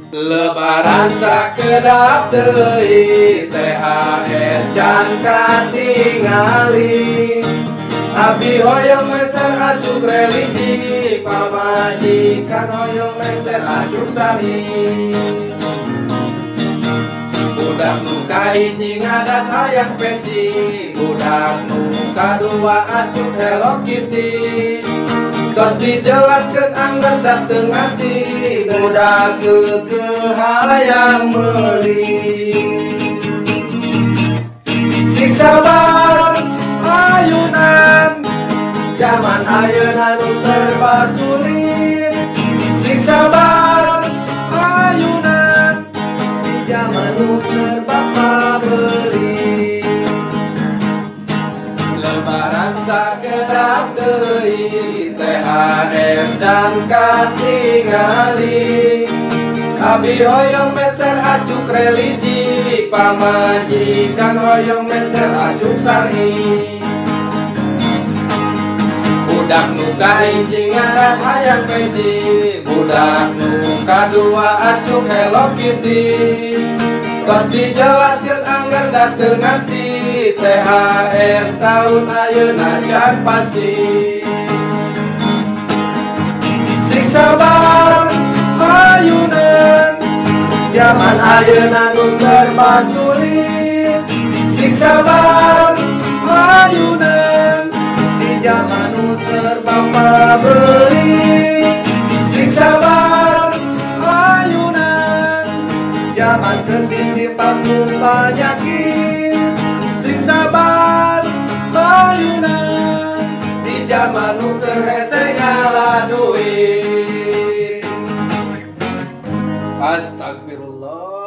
Lebaran sakedap deui THR can katingali. Abi hoyong meser acuk religi, pamajikan hoyong meser acuk sani. Budak nuka hiji ngadat hayang peci, budak nuka dua acuk Hello Kitty. Tos dijelaskeun angger dateng hati, budak ke hayang meuli. Sing sabar ayunan, zaman ayeuna nu serba sulit. Sing sabar ayunan, zaman nu serba pabeulit. Lebaran sakedap deui THR can katingali. Abi hoyong meser acuk religi, pamajikan hoyong meser acuk sari. Budak nuka hiji ngadat hayang peci, budak nuka dua acuk Hello Kitty. Tos dijelaskeun angger dateng hati, THR taun ayeuna can pasti. Sing sabar ayunan, zaman ayeuna nu serba sulit. Sing sabar ayunan, di zaman nu serba pabeulit. Sing sabar ayunan, zaman kondisi panggung penyakit. Sing sabar ayunan, di zaman nu keur hese ngala duit. Astagfirullah.